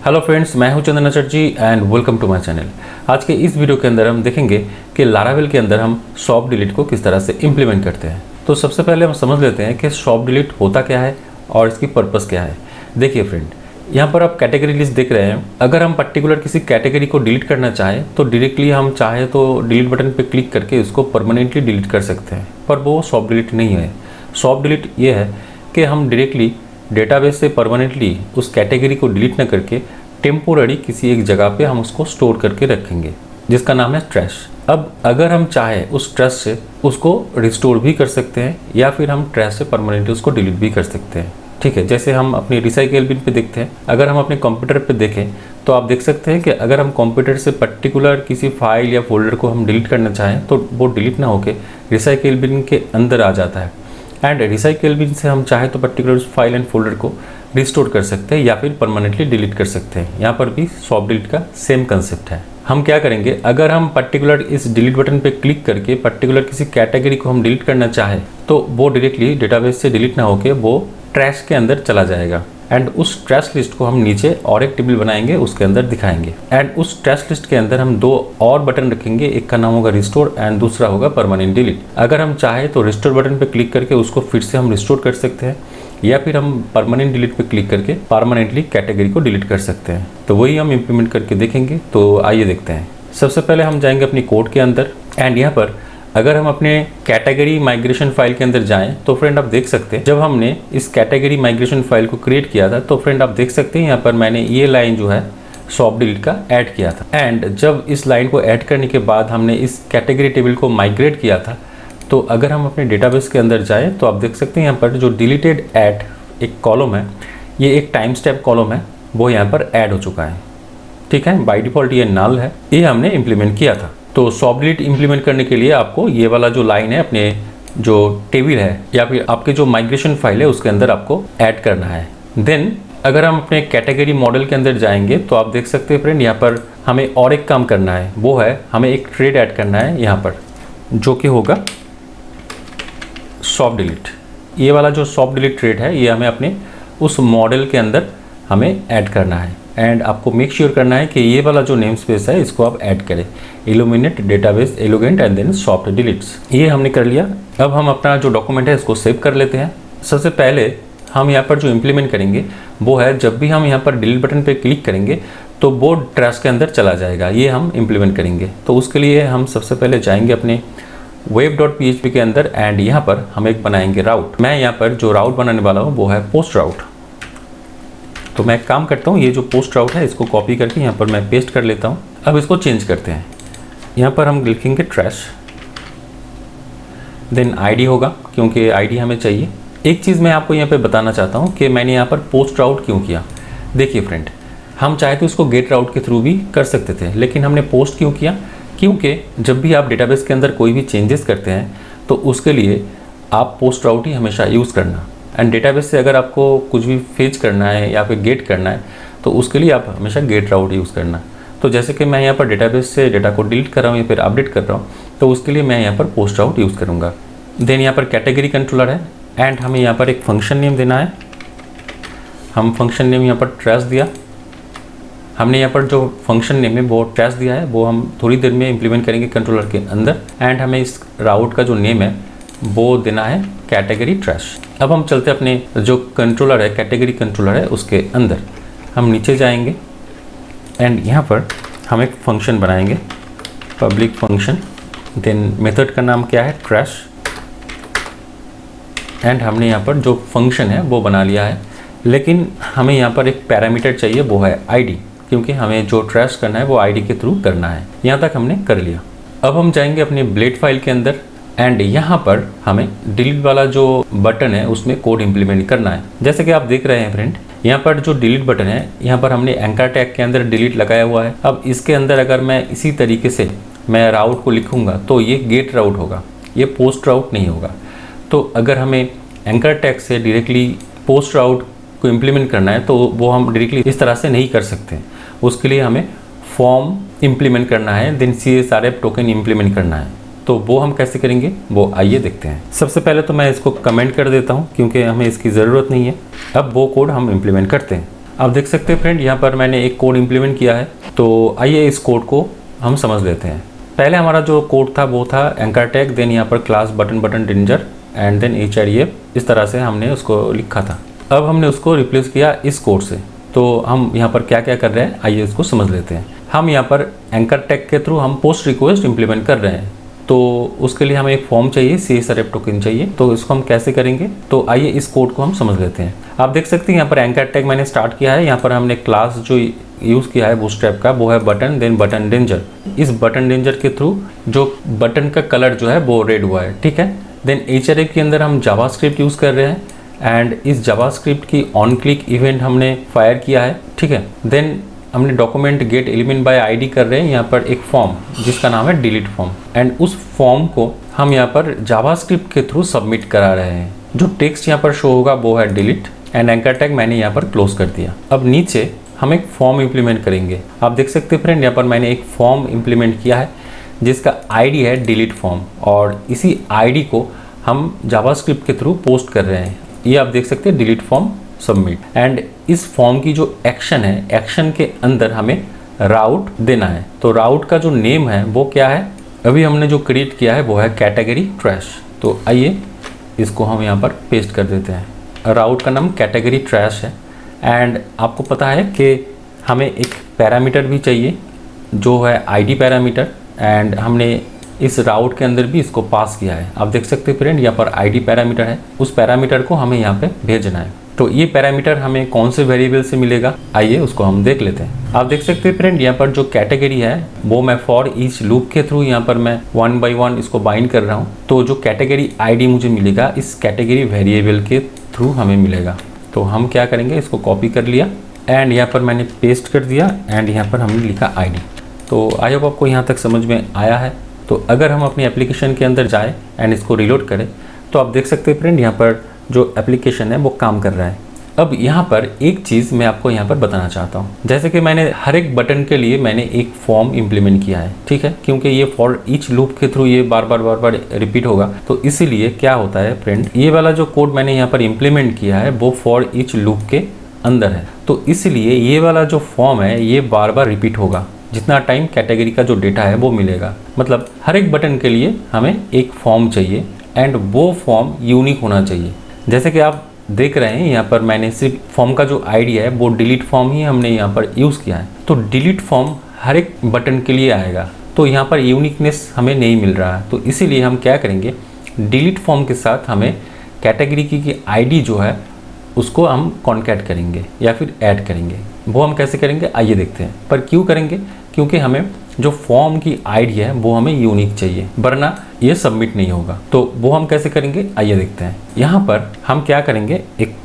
Hello friends, मैं हूं Chandan Chatterjee and welcome to my channel. आज के इस वीडियो के अंदर हम देखेंगे कि लारावेल के अंदर हम सॉफ्ट डिलीट को किस तरह से इम्प्लीमेंट करते हैं। तो सबसे पहले हम समझ लेते हैं कि सॉफ्ट डिलीट होता क्या है और इसकी पर्पस क्या है। देखिए फ्रेंड, यहाँ पर आप कैटेगरी लिस्ट देख रहे हैं। अगर हम पर्टिकुलर किसी कैटेगरी को डिलीट करना चाहें तो डायरेक्टली हम चाहे तो डिलीट बटन पर क्लिक करके उसको परमानेंटली डिलीट कर सकते हैं, पर वो सॉफ्ट डिलीट नहीं है। सॉफ्ट डिलीट ये है कि हम डायरेक्टली डेटाबेस से परमानेंटली उस कैटेगरी को डिलीट न करके टेम्पोररी किसी एक जगह पे हम उसको स्टोर करके रखेंगे, जिसका नाम है ट्रैश। अब अगर हम चाहें उस ट्रैश से उसको रिस्टोर भी कर सकते हैं या फिर हम ट्रैश से परमानेंटली उसको डिलीट भी कर सकते हैं। ठीक है, जैसे हम अपनी रिसाइकल बिन पे देखते हैं। अगर हम अपने कंप्यूटर पे देखें तो आप देख सकते हैं कि अगर हम कंप्यूटर से पर्टिकुलर किसी फाइल या फोल्डर को हम डिलीट करना चाहें तो वो डिलीट ना होके रिसाइकल बिन के अंदर आ जाता है। एंड रिसाइकल बिन से हम चाहे तो पर्टिकुलर फाइल एंड फोल्डर को रिस्टोर कर सकते हैं या फिर परमानेंटली डिलीट कर सकते हैं। यहाँ पर भी सॉफ्ट डिलीट का सेम कंसेप्ट है। हम क्या करेंगे, अगर हम पर्टिकुलर इस डिलीट बटन पे क्लिक करके पर्टिकुलर किसी कैटेगरी को हम डिलीट करना चाहें तो वो डायरेक्टली डेटाबेस से डिलीट ना होके वो ट्रैश के अंदर चला जाएगा। एंड उस ट्रैश लिस्ट को हम नीचे और एक टेबल बनाएंगे, उसके अंदर दिखाएंगे। एंड उस ट्रैश लिस्ट के अंदर हम दो और बटन रखेंगे, एक का नाम होगा रिस्टोर एंड दूसरा होगा परमानेंट डिलीट। अगर हम चाहे तो रिस्टोर बटन पे क्लिक करके उसको फिर से हम रिस्टोर कर सकते हैं या फिर हम परमानेंट डिलीट पे क्लिक करके परमानेंटली कैटेगरी को डिलीट कर सकते हैं। तो वही हम इम्प्लीमेंट करके देखेंगे। तो आइए देखते हैं। सबसे पहले हम जाएंगे अपनी कोड के अंदर एंड यहाँ पर अगर हम अपने कैटेगरी माइग्रेशन फाइल के अंदर जाएं तो फ्रेंड आप देख सकते हैं जब हमने इस कैटेगरी माइग्रेशन फाइल को क्रिएट किया था तो फ्रेंड आप देख सकते हैं यहाँ पर मैंने ये लाइन जो है सॉफ्ट डिलीट का ऐड किया था। एंड जब इस लाइन को ऐड करने के बाद हमने इस कैटेगरी टेबल को माइग्रेट किया था तो अगर हम अपने डेटाबेस के अंदर जाएं तो आप देख सकते हैं यहाँ पर जो डिलीटेड ऐड एक कॉलम है, ये एक टाइम स्टैम्प कॉलम है, वो यहाँ पर ऐड हो चुका है। ठीक है, बाय डिफ़ॉल्ट ये नल है, ये हमने इम्प्लीमेंट किया था। तो सॉफ्ट डिलीट इम्प्लीमेंट करने के लिए आपको ये वाला जो लाइन है अपने जो टेबल है या फिर आपके जो माइग्रेशन फाइल है उसके अंदर आपको ऐड करना है। देन अगर हम अपने कैटेगरी मॉडल के अंदर जाएंगे तो आप देख सकते हैं फ्रेंड यहाँ पर हमें और एक काम करना है, वो है हमें एक ट्रेड ऐड करना है यहाँ पर, जो कि होगा सॉफ्ट डिलीट। ये वाला जो सॉफ्ट डिलीट ट्रेड है ये हमें अपने उस मॉडल के अंदर हमें ऐड करना है। एंड आपको मेक श्योर करना है कि ये वाला जो नेम स्पेस है इसको आप ऐड करें, illuminate database eloquent and then soft deletes. ये हमने कर लिया। अब हम अपना जो डॉक्यूमेंट है इसको सेव कर लेते हैं। सबसे पहले हम यहाँ पर जो इम्प्लीमेंट करेंगे वो है जब भी हम यहाँ पर डिलीट बटन पर क्लिक करेंगे तो वो ट्रैश के अंदर चला जाएगा, ये हम इम्प्लीमेंट करेंगे। तो उसके लिए हम सबसे पहले जाएंगे अपने web.php के अंदर एंड यहाँ पर हम एक बनाएंगे राउट। मैं यहाँ पर जो राउट बनाने वाला हूँ वो है पोस्ट राउट। तो मैं एक काम करता हूँ, ये जो पोस्ट राउट है इसको कॉपी करके यहाँ पर मैं पेस्ट कर लेता हूँ। अब इसको चेंज करते हैं। यहाँ पर हम लिखेंगे ट्रैश, देन आईडी होगा क्योंकि आईडी हमें चाहिए। एक चीज़ मैं आपको यहाँ पे बताना चाहता हूँ कि मैंने यहाँ पर पोस्ट राउट क्यों किया। देखिए फ्रेंड, हम चाहे तो इसको गेट राउट के थ्रू भी कर सकते थे, लेकिन हमने पोस्ट क्यों किया, क्योंकि जब भी आप डेटाबेस के अंदर कोई भी चेंजेस करते हैं तो उसके लिए आप पोस्ट राउट ही हमेशा यूज़ करना। एंड डेटाबेस से अगर आपको कुछ भी फेच करना है या फिर गेट करना है तो उसके लिए आप हमेशा गेट राउट यूज़ करना। तो जैसे कि मैं यहाँ पर डेटाबेस से डेटा को डिलीट कर रहा हूँ या फिर अपडेट कर रहा हूँ तो उसके लिए मैं यहाँ पर पोस्ट राउट यूज़ करूँगा। देन यहाँ पर कैटेगरी कंट्रोलर है एंड हमें यहाँ पर एक फंक्शन नेम देना है। हम फंक्शन नेम यहाँ पर ट्रैश दिया। हमने यहाँ पर जो फंक्शन नेम है वो ट्रैश दिया है, वो हम थोड़ी देर में इम्प्लीमेंट करेंगे कंट्रोलर के अंदर। एंड हमें इस राउट का जो नेम है वो देना है कैटेगरी ट्रैश। अब हम चलते हैं अपने जो कंट्रोलर है, कैटेगरी कंट्रोलर है, उसके अंदर हम नीचे जाएंगे एंड यहाँ पर हम एक फंक्शन बनाएंगे, पब्लिक फंक्शन। देन मेथड का नाम क्या है, ट्रैश। एंड हमने यहाँ पर जो फंक्शन है वो बना लिया है, लेकिन हमें यहाँ पर एक पैरामीटर चाहिए, वो है आईडी, क्योंकि हमें जो ट्रैश करना है वो आईडी के थ्रू करना है। यहाँ तक हमने कर लिया। अब हम जाएंगे अपने ब्लेड फाइल के अंदर एंड यहाँ पर हमें डिलीट वाला जो बटन है उसमें कोड इम्प्लीमेंट करना है। जैसे कि आप देख रहे हैं फ्रेंड, यहाँ पर जो डिलीट बटन है यहाँ पर हमने एंकर टैग के अंदर डिलीट लगाया हुआ है। अब इसके अंदर अगर मैं इसी तरीके से मैं राउट को लिखूँगा तो ये गेट राउट होगा, ये पोस्ट राउट नहीं होगा। तो अगर हमें एंकर टैग से डायरेक्टली पोस्ट राउट को इम्प्लीमेंट करना है तो वो हम डायरेक्टली इस तरह से नहीं कर सकते। उसके लिए हमें फॉर्म इम्प्लीमेंट करना है, देन CSRF टोकन इम्प्लीमेंट करना है। तो वो हम कैसे करेंगे वो आइए देखते हैं। सबसे पहले तो मैं इसको कमेंट कर देता हूँ क्योंकि हमें इसकी ज़रूरत नहीं है। अब वो कोड हम इम्प्लीमेंट करते हैं। आप देख सकते हैं फ्रेंड, यहाँ पर मैंने एक कोड इम्प्लीमेंट किया है। तो आइए इस कोड को हम समझ लेते हैं। पहले हमारा जो कोड था वो था एंकर टैग, देन यहाँ पर class button danger and then HREF, इस तरह से हमने उसको लिखा था। अब हमने उसको रिप्लेस किया इस कोड से। तो हम यहाँ पर क्या क्या कर रहे हैं, आइए इसको समझ लेते हैं। हम यहाँ पर एंकर टैग के थ्रू हम पोस्ट रिक्वेस्ट इंप्लीमेंट कर रहे हैं। तो उसके लिए हमें एक फॉर्म चाहिए, CSRF टोकन चाहिए। तो इसको हम कैसे करेंगे, तो आइए इस कोड को हम समझ लेते हैं। आप देख सकते हैं यहाँ पर एंकर टैग मैंने स्टार्ट किया है। यहाँ पर हमने क्लास जो यूज़ किया है बूटस्ट्रैप का वो है बटन, देन बटन डेंजर। इस बटन डेंजर के थ्रू जो बटन का कलर जो है वो रेड हुआ है, ठीक है। देन HREF के अंदर हम जावास्क्रिप्ट यूज़ कर रहे हैं एंड इस जावास्क्रिप्ट की ऑन क्लिक इवेंट हमने फायर किया है, ठीक है। देन हमने document gate element by ID कर रहे हैं यहाँ पर एक फॉर्म जिसका नाम है डिलीट फॉर्म, एंड उस फॉर्म को हम यहाँ पर जावास्क्रिप्ट के थ्रू सबमिट करा रहे हैं। जो टेक्स्ट यहाँ पर शो होगा वो है डिलीट, एंड एंकर टैग मैंने यहाँ पर क्लोज कर दिया। अब नीचे हम एक फॉर्म इंप्लीमेंट करेंगे। आप देख सकते हैं फ्रेंड, यहाँ पर मैंने एक फॉर्म इंप्लीमेंट किया है जिसका ID है डिलीट फॉर्म, और इसी ID को हम जावास्क्रिप्ट के थ्रू पोस्ट कर रहे हैं। ये आप देख सकते हैं डिलीट फॉर्म सबमिट, एंड इस फॉर्म की जो एक्शन है, एक्शन के अंदर हमें राउट देना है। तो राउट का जो नेम है वो क्या है, अभी हमने जो क्रिएट किया है वो है कैटेगरी ट्रैश। तो आइए इसको हम यहाँ पर पेस्ट कर देते हैं। राउट का नाम कैटेगरी ट्रैश है, एंड आपको पता है कि हमें एक पैरामीटर भी चाहिए जो है ID पैरामीटर, एंड हमने इस राउट के अंदर भी इसको पास किया है। आप देख सकते हैं फ्रेंड, यहाँ पर ID पैरामीटर है, उस पैरामीटर को हमें यहाँ पे भेजना है। तो ये पैरामीटर हमें कौन से वेरिएबल से मिलेगा, आइए उसको हम देख लेते हैं। आप देख सकते हैं फ्रेंड, यहाँ पर जो कैटेगरी है वो मैं फॉर ईच लूप के थ्रू यहाँ पर मैं 1 by 1 इसको बाइंड कर रहा हूँ। तो जो कैटेगरी ID मुझे मिलेगा इस कैटेगरी वेरिएबल के थ्रू हमें मिलेगा। तो हम क्या करेंगे, इसको कॉपी कर लिया एंड यहाँ पर मैंने पेस्ट कर दिया, एंड यहाँ पर हमने लिखा ID। तो आई होप आपको यहाँ तक समझ में आया है। तो अगर हम अपनी एप्लीकेशन के अंदर जाएं एंड इसको रीलोड करें तो आप देख सकते हैं फ्रेंड, यहाँ पर जो एप्लीकेशन है वो काम कर रहा है। अब यहाँ पर एक चीज़ मैं आपको यहाँ पर बताना चाहता हूँ, जैसे कि मैंने हर एक बटन के लिए मैंने एक फॉर्म इंप्लीमेंट किया है, ठीक है, क्योंकि ये फॉर ईच लूप के थ्रू ये बार बार रिपीट होगा। तो इसीलिए क्या होता है फ्रेंड, ये वाला जो कोड मैंने यहाँ पर इंप्लीमेंट किया है वो फॉर ईच लूप के अंदर है। तो इसलिए ये वाला जो फॉर्म है ये बार बार रिपीट होगा जितना टाइम कैटेगरी का जो डेटा है वो मिलेगा। मतलब हर एक बटन के लिए हमें एक फॉर्म चाहिए, एंड वो फॉर्म यूनिक होना चाहिए। जैसे कि आप देख रहे हैं यहाँ पर मैंने सिर्फ फॉर्म का जो ID है वो डिलीट फॉर्म ही हमने यहाँ पर यूज़ किया है। तो डिलीट फॉर्म हर एक बटन के लिए आएगा, तो यहाँ पर यूनिकनेस हमें नहीं मिल रहा है। तो इसीलिए हम क्या करेंगे, डिलीट फॉर्म के साथ हमें कैटेगरी की ID जो है उसको हम कॉन्कैट करेंगे या फिर ऐड करेंगे। वो हम कैसे करेंगे आइए देखते हैं। पर क्यों करेंगे, क्योंकि हमें जो फॉर्म की ID है वो हमें यूनिक चाहिए, वरना ये सबमिट नहीं होगा। तो वो हम कैसे करेंगे आइए देखते हैं। यहाँ पर हम क्या करेंगे, एक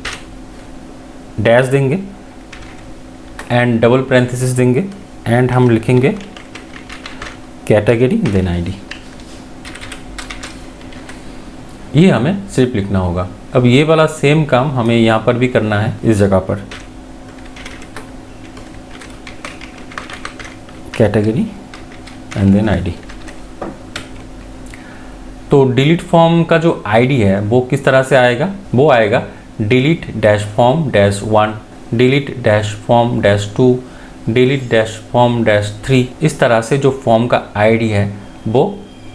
डैश देंगे एंड डबल पैरेंथेसिस देंगे, एंड हम लिखेंगे कैटेगरी देन ID। ये हमें सिर्फ लिखना होगा। अब ये वाला सेम काम हमें यहाँ पर भी करना है, इस जगह पर कैटेगरी एंड देन ID। तो डिलीट फॉर्म का जो ID है वो किस तरह से आएगा, वो आएगा delete dash form dash 1, delete dash form dash 2, delete dash form dash 3। इस तरह से जो फॉर्म का ID है वो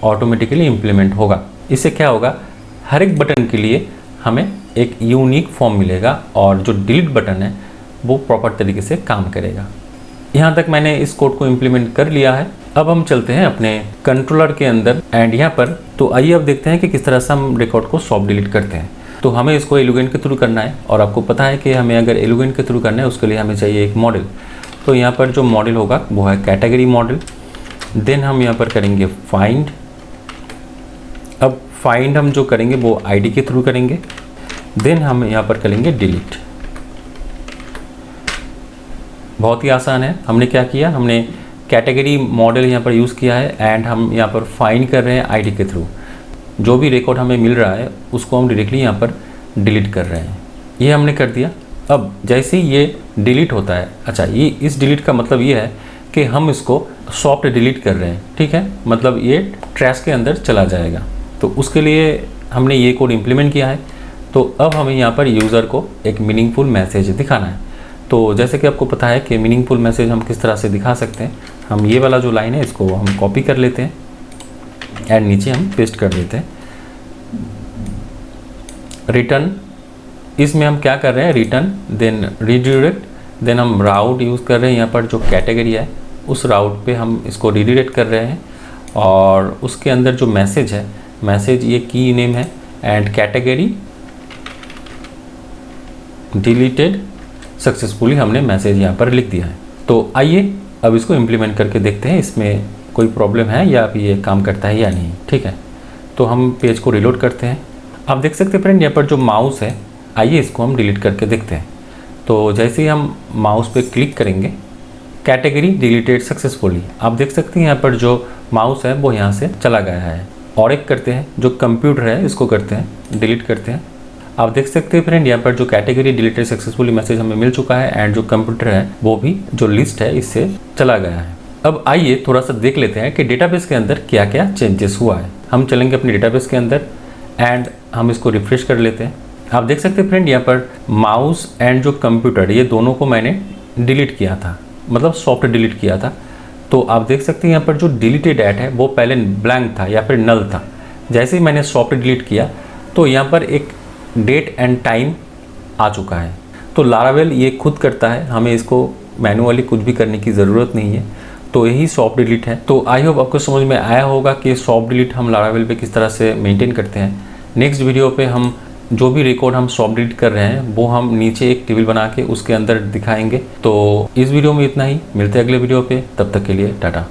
ऑटोमेटिकली इम्प्लीमेंट होगा। इससे क्या होगा, हर एक बटन के लिए हमें एक यूनिक फॉर्म मिलेगा और जो डिलीट बटन है वो प्रॉपर तरीके से काम करेगा। यहाँ तक मैंने इस कोड को इम्प्लीमेंट कर लिया है। अब हम चलते हैं अपने कंट्रोलर के अंदर एंड यहाँ पर। तो आइए अब देखते हैं कि किस तरह से हम रिकॉर्ड को सॉफ्ट डिलीट करते हैं। तो हमें इसको एलिगेंट के थ्रू करना है, और आपको पता है कि हमें अगर एलिगेंट के थ्रू करना है उसके लिए हमें चाहिए एक मॉडल। तो यहाँ पर जो मॉडल होगा वो है कैटेगरी मॉडल। देन हम यहाँ पर करेंगे फाइंड। अब फाइंड हम जो करेंगे वो ID के थ्रू करेंगे। देन हम यहाँ पर करेंगे डिलीट। बहुत ही आसान है। हमने क्या किया, हमने कैटेगरी मॉडल यहाँ पर यूज़ किया है एंड हम यहाँ पर फाइंड कर रहे हैं ID के थ्रू। जो भी रिकॉर्ड हमें मिल रहा है उसको हम डायरेक्टली यहाँ पर डिलीट कर रहे हैं। ये हमने कर दिया। अब जैसे ही ये डिलीट होता है, अच्छा ये इस डिलीट का मतलब ये है कि हम इसको सॉफ्ट डिलीट कर रहे हैं, ठीक है, मतलब ये ट्रैश के अंदर चला जाएगा। तो उसके लिए हमने ये कोड इम्प्लीमेंट किया है। तो अब हमें यहाँ पर यूज़र को एक मीनिंगफुल मैसेज दिखाना है। तो जैसे कि आपको पता है कि मीनिंगफुल मैसेज हम किस तरह से दिखा सकते हैं। हम ये वाला जो लाइन है इसको हम कॉपी कर लेते हैं एंड नीचे हम पेस्ट कर देते हैं। रिटर्न, इसमें हम क्या कर रहे हैं, रिटर्न देन रीडायरेक्ट, देन हम राउट यूज़ कर रहे हैं। यहाँ पर जो कैटेगरी है उस राउट पे हम इसको रीडायरेक्ट कर रहे हैं और उसके अंदर जो मैसेज है, मैसेज ये की नेम है एंड कैटेगरी डिलीटेड सक्सेसफुली, हमने मैसेज यहाँ पर लिख दिया है। तो आइए अब इसको इम्प्लीमेंट करके देखते हैं इसमें कोई प्रॉब्लम है या फिर ये काम करता है या नहीं। ठीक है, तो हम पेज को रिलोड करते हैं। आप देख सकते हैं फ्रेंड यहाँ पर जो माउस है, आइए इसको हम डिलीट करके देखते हैं। तो जैसे ही हम माउस पे क्लिक करेंगे, कैटेगरी डिलीटेड सक्सेसफुली, आप देख सकते हैं यहाँ पर जो माउस है वो यहाँ से चला गया है। और एक करते हैं, जो कंप्यूटर है इसको करते हैं, डिलीट करते हैं। आप देख सकते हैं फ्रेंड यहाँ पर जो कैटेगरी डिलीटेड सक्सेसफुली मैसेज हमें मिल चुका है एंड जो कंप्यूटर है वो भी जो लिस्ट है इससे चला गया है। अब आइए थोड़ा सा देख लेते हैं कि डेटाबेस के अंदर क्या क्या चेंजेस हुआ है। हम चलेंगे अपने डेटाबेस के अंदर एंड हम इसको रिफ्रेश कर लेते हैं। आप देख सकते हैं फ्रेंड यहाँ पर माउस एंड जो कंप्यूटर, ये दोनों को मैंने डिलीट किया था, मतलब सॉफ्ट डिलीट किया था। तो आप देख सकते हैं यहाँ पर जो डिलीटेड एट है वो पहले ब्लैंक था या फिर नल था। जैसे ही मैंने सॉफ्ट डिलीट किया तो यहाँ पर एक डेट एंड टाइम आ चुका है। तो लारावेल ये खुद करता है, हमें इसको मैनुअली कुछ भी करने की ज़रूरत नहीं है। तो यही सॉफ्ट डिलीट है। तो आई होप आपको समझ में आया होगा कि सॉफ्ट डिलीट हम लारावेल पे किस तरह से मेंटेन करते हैं। नेक्स्ट वीडियो पे हम जो भी रिकॉर्ड हम सॉफ्ट डिलीट कर रहे हैं वो हम नीचे एक टेबल बना के उसके अंदर दिखाएंगे। तो इस वीडियो में इतना ही, मिलते हैं अगले वीडियो पे, तब तक के लिए टाटा।